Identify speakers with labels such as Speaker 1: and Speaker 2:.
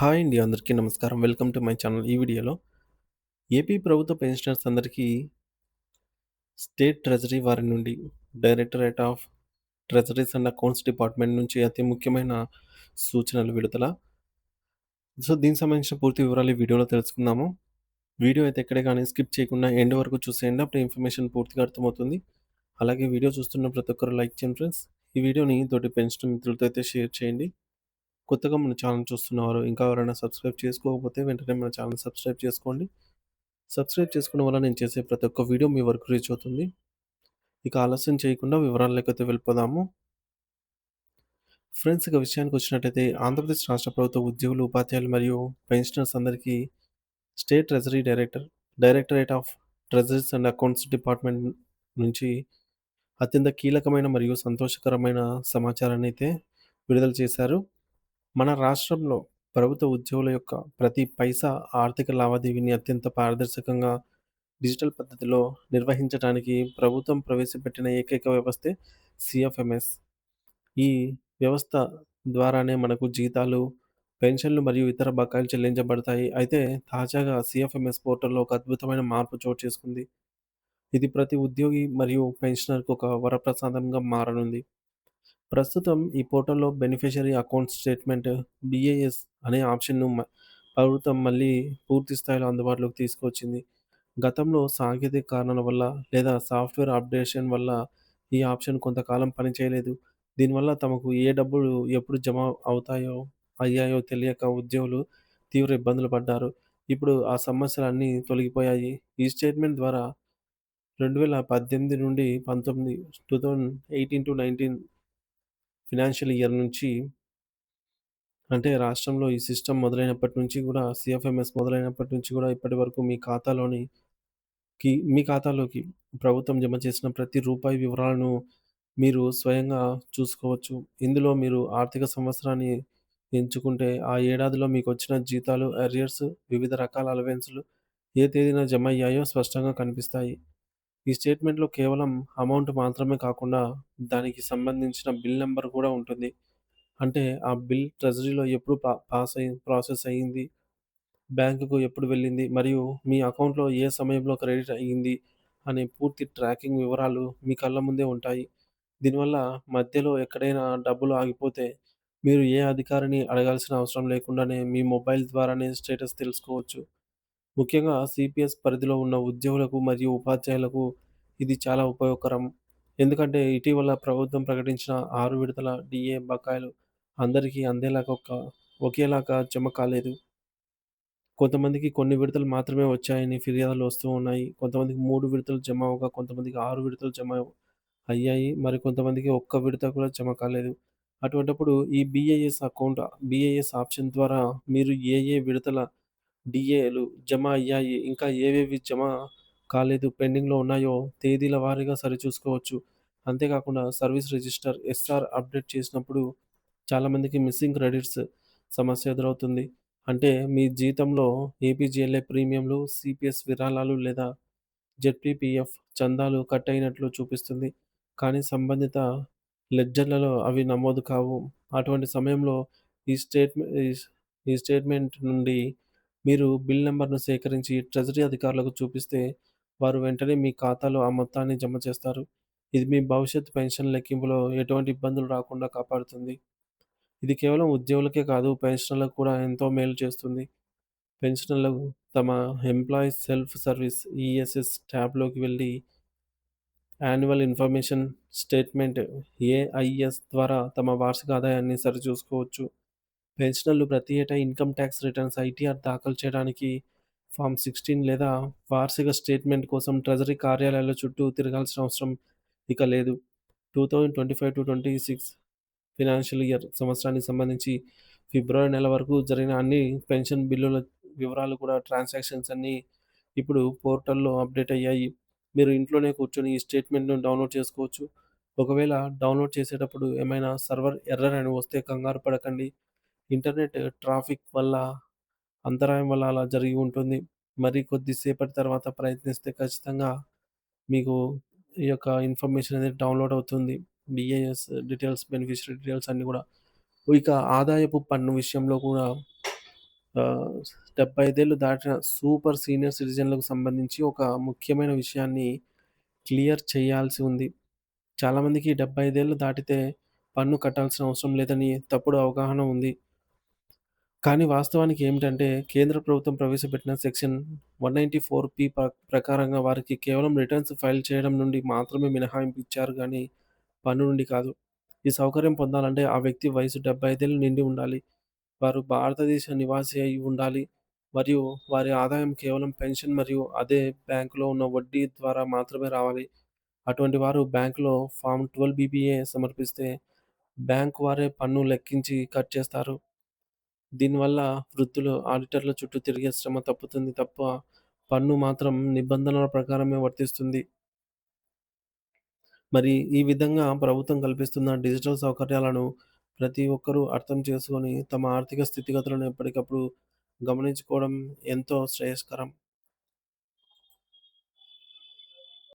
Speaker 1: Hi అండి. అందరికీ నమస్కారం. Welcome to my channel. ఈ వీడియోలో ఏపీ ప్రభుత్వ పెన్షనర్స్ అందరికీ స్టేట్ ట్రెజరీ వారి నుండి directorate of treasuries and accounts department నుంచి అతి ముఖ్యమైన సూచనలు విడుదల. దీనికి సంబంధించిన పూర్తి వివరాలు ఈ వీడియోలో తెలుసుకుందాము. వీడియో అయితే ఎక్కడే గాని స్కిప్ చేయకుండా ఎండ్ వరకు చూసేయండి. అప్పుడు ఇన్ఫర్మేషన్ పూర్తిగా అర్థమవుతుంది. అలాగే వీడియో చూస్తున్న ప్రతి ఒక్కరు లైక్ చేయండి ఫ్రెండ్స్. ఈ వీడియోని తోటి పెన్షనర్ మిత్రులతో అయితే షేర్ చేయండి. కొత్తగా మన ఛానల్ చూస్తున్నవారు ఇంకా ఎవరైనా సబ్స్క్రైబ్ చేసుకోకపోతే వెంటనే మన ఛానల్ సబ్స్క్రైబ్ చేసుకోండి. సబ్స్క్రైబ్ చేసుకోవడం వల్ల నేను చేసే ప్రతి ఒక్క వీడియో మీ వరకు రీచ్ అవుతుంది. ఇక ఆలస్యం చేయకుండా వివరాల్లోకైతే వెళ్ళిపోదాము. ఫ్రెండ్స్, ఇక విషయానికొచ్చినట్టయితే ఆంధ్రప్రదేశ్ రాష్ట్ర ప్రభుత్వ ఉద్యోగులు, ఉపాధ్యాయులు మరియు పెన్షనర్స్ అందరికీ state treasury directorate of treasuries and accounts department నుంచి అత్యంత కీలకమైన మరియు సంతోషకరమైన సమాచారాన్ని అయితే విడుదల చేశారు. మన రాష్ట్రంలో ప్రభుత్వ ఉద్యోగుల యొక్క ప్రతి పైసా ఆర్థిక లావాదేవీని అత్యంత పారదర్శకంగా డిజిటల్ పద్ధతిలో నిర్వహించటానికి ప్రభుత్వం ప్రవేశపెట్టిన ఏకైక వ్యవస్థే సీఎఫ్ఎంఎస్. ఈ వ్యవస్థ ద్వారానే మనకు జీతాలు, పెన్షన్లు మరియు ఇతర బకాయిలు చెల్లించబడతాయి. అయితే తాజాగా సీఎఫ్ఎంఎస్ పోర్టల్‌లో ఒక అద్భుతమైన మార్పు చోటు చేసుకుంది. ఇది ప్రతి ఉద్యోగి మరియు పెన్షనర్‌కు ఒక వరప్రసాదంగా మారనుంది. ప్రస్తుతం ఈ పోర్టల్‌లో బెనిఫిషరీ అకౌంట్ స్టేట్మెంట్ బీఏఎస్ అనే ఆప్షన్‌ను ప్రభుత్వం మళ్ళీ పూర్తి స్థాయిలో అందుబాటులోకి తీసుకొచ్చింది. గతంలో సాంకేతిక కారణాల వల్ల లేదా సాఫ్ట్‌వేర్ అప్‌డేషన్ వల్ల ఈ ఆప్షన్ కొంతకాలం పనిచేయలేదు. దీనివల్ల తమకు ఏ డబ్బులు ఎప్పుడు జమ అయ్యాయో తెలియక ఉద్యోగులు తీవ్ర ఇబ్బందులు పడ్డారు. ఇప్పుడు ఆ సమస్యలన్నీ తొలగిపోయాయి. ఈ స్టేట్మెంట్ ద్వారా 2018 నుండి 19 2018-19 ఫినాన్షియల్ ఇయర్ నుంచి, అంటే రాష్ట్రంలో ఈ సిస్టమ్ మొదలైనప్పటి నుంచి గూడా, సీఎఫ్ఎంఎస్ మొదలైనప్పటి నుంచి గూడా ఇప్పటి వరకు మీ ఖాతాలోకి ప్రభుత్వం జమ చేసిన ప్రతి రూపాయి వివరాలను మీరు స్వయంగా చూసుకోవచ్చు. ఇందులో మీరు ఆర్థిక సంవత్సరాన్ని ఎంచుకుంటే, ఆ ఏడాదిలో మీకొచ్చిన జీతాలు, అరియర్స్, వివిధ రకాల అలవెన్స్‌లు ఏ తేదీన జమ అయ్యాయో స్పష్టంగా కనిపిస్తాయి. ఈ స్టేట్మెంట్‌లో కేవలం అమౌంట్ మాత్రమే కాకుండా, దానికి సంబంధించిన బిల్ నంబర్ కూడా ఉంటుంది. అంటే ఆ బిల్ ట్రెజరీలో ఎప్పుడు ప్రాసెస్ అయింది, బ్యాంకుకు ఎప్పుడు వెళ్ళింది, మరియు మీ అకౌంట్‌లో ఏ సమయంలో క్రెడిట్ అయ్యింది అనే పూర్తి ట్రాకింగ్ వివరాలు మీ కళ్ళ ముందే ఉంటాయి. దీనివల్ల మధ్యలో ఎక్కడైనా డబ్బులు ఆగిపోతే, మీరు ఏ అధికారిని అడగాల్సిన అవసరం లేకుండానే మీ మొబైల్ ద్వారానే స్టేటస్ తెలుసుకోవచ్చు. ముఖ్యంగా సిపిఎస్ పరిధిలో ఉన్న ఉద్యోగులకు మరియు ఉపాధ్యాయులకు ఇది చాలా ఉపయోగకరం. ఎందుకంటే ఇటీవల ప్రభుత్వం ప్రకటించిన 6 విడతల డీఏ బకాయిలు అందరికీ ఒకేలాగా జమ కాలేదు. కొంతమందికి కొన్ని విడతలు మాత్రమే వచ్చాయని ఫిర్యాదులు వస్తూ ఉన్నాయి. కొంతమందికి 3 విడతలు జమ అవ్వగా, కొంతమందికి 6 విడతలు జమ అయ్యాయి. మరి కొంతమందికి ఒక్క విడత కూడా జమ కాలేదు. అటువంటప్పుడు ఈ బీఏఎస్ ఆప్షన్ ద్వారా మీరు ఏ ఏ విడతల డీఏలు జమ అయ్యాయి, ఇంకా ఏవేవి జమ కాలేదు, పెండింగ్‌లో ఉన్నాయో తేదీల వారీగా సరిచూసుకోవచ్చు. అంతేకాకుండా సర్వీస్ రిజిస్టర్ ఎస్ఆర్ అప్డేట్ చేసినప్పుడు చాలామందికి మిస్సింగ్ క్రెడిట్స్ సమస్య ఎదురవుతుంది. అంటే మీ జీతంలో ఏపీజీఎల్ఐ ప్రీమియంలు, సీపీఎస్ విరాళాలు లేదా జెడ్పీపీఎఫ్ చందాలు కట్ అయినట్లు చూపిస్తుంది. కానీ సంబంధిత లెడ్జర్‌లలో అవి నమోదు కావు. అటువంటి సమయంలో ఈ స్టేట్‌మె ఈస్ ఈ స్టేట్‌మెంట్ నుండి మీరు బిల్ నంబర్‌ను సేకరించి ట్రెజరీ అధికారులకు చూపిస్తే, వారు వెంటనే మీ ఖాతాలో ఆ మొత్తాన్ని జమ చేస్తారు. ఇది మీ భవిష్యత్ పెన్షన్ లెక్కింపులో ఎటువంటి ఇబ్బందులు రాకుండా కాపాడుతుంది. ఇది కేవలం ఉద్యోగులకే కాదు, పెన్షనర్లకు కూడా ఎంతో మేలు చేస్తుంది. పెన్షనర్లు తమ ఎంప్లాయీస్ సెల్ఫ్ సర్వీస్ ఈఎస్ఎస్ ట్యాబ్‌లోకి వెళ్లి యాన్యువల్ ఇన్ఫర్మేషన్ స్టేట్మెంట్ ఏఐఎస్ ద్వారా తమ వార్షిక ఆదాయాన్ని సరిచూసుకోవచ్చు. పెన్షనర్లు ప్రతి ఏటా ఇన్‌కమ్ టాక్స్ రిటర్న్స్ ఐటీఆర్ దాఖలు చేయడానికి ఫార్మ్ 16 లేదా వార్షిక స్టేట్మెంట్ కోసం ట్రెజరీ కార్యాలయాల చుట్టూ తిరగాల్సిన అవసరం ఇక లేదు. 2025-26 ఫినాన్షియల్ ఇయర్ సంవత్సరానికి సంబంధించి ఫిబ్రవరి నెల వరకు జరిగిన అన్ని పెన్షన్ బిల్లుల వివరాలు కూడా, ట్రాన్సాక్షన్స్ అన్నీ ఇప్పుడు పోర్టల్‌లో అప్డేట్ అయ్యాయి. మీరు ఇంట్లోనే కూర్చొని ఈ స్టేట్మెంట్‌ను డౌన్‌లోడ్ చేసుకోవచ్చు. ఒకవేళ డౌన్‌లోడ్ చేసేటప్పుడు ఏమైనా సర్వర్ ఎర్రర్ అని వస్తే కంగారు పడకండి. ఇంటర్నెట్ ట్రాఫిక్ వల్ల, అంతరాయం వల్ల అలా జరిగి ఉంటుంది. మరి కొద్దిసేపటి తర్వాత ప్రయత్నిస్తే ఖచ్చితంగా మీకు ఈ యొక్క ఇన్ఫర్మేషన్ అనేది డౌన్‌లోడ్ అవుతుంది. బీఏఎస్ డీటెయిల్స్, బెనిఫిషియరీ డీటెయిల్స్ అన్నీ గూడా. ఇక ఆదాయపు పన్ను విషయంలో కూడా ఆహ్, 75 ఏళ్ళు దాటిన సూపర్ సీనియర్ సిటిజన్‌లకు సంబంధించి ఒక ముఖ్యమైన విషయాన్ని క్లియర్ చేయాల్సి ఉంది. చాలామందికి 75 ఏళ్ళు దాటితే పన్ను కట్టాల్సిన అవసరం లేదని తప్పుడు అవగాహన ఉంది. కానీ వాస్తవానికి ఏమిటంటే కేంద్ర ప్రభుత్వం ప్రవేశపెట్టిన సెక్షన్ 194 ప్రకారంగా వారికి కేవలం రిటర్న్స్ ఫైల్ చేయడం నుండి మాత్రమే మినహాయింపు ఇచ్చారు గానీ, పన్ను నుండి కాదు. ఈ సౌకర్యం పొందాలంటే ఆ వ్యక్తి వయసు 75 ఏళ్ళు నిండి ఉండాలి. వారు భారతదేశ నివాసి అయి ఉండాలి. మరియు వారి ఆదాయం కేవలం పెన్షన్ మరియు అదే బ్యాంకులో ఉన్న వడ్డీ ద్వారా మాత్రమే రావాలి. అటువంటి వారు బ్యాంకులో ఫార్మ్ 12 బీబీఏ సమర్పిస్తే బ్యాంక్ వారే పన్ను లెక్కించి కట్ చేస్తారు. దీనివల్ల వృద్ధులు, ఆడిటర్ల చుట్టూ తిరిగే శ్రమ తప్పుతుంది తప్ప, పన్ను మాత్రం నిబంధనల ప్రకారమే వర్తిస్తుంది. మరి ఈ విధంగా ప్రభుత్వం కల్పిస్తున్న డిజిటల్ సౌకర్యాలను ప్రతి ఒక్కరూ అర్థం చేసుకొని, తమ ఆర్థిక స్థితిగతులను ఎప్పటికప్పుడు గమనించుకోవడం ఎంతో శ్రేయస్కరం.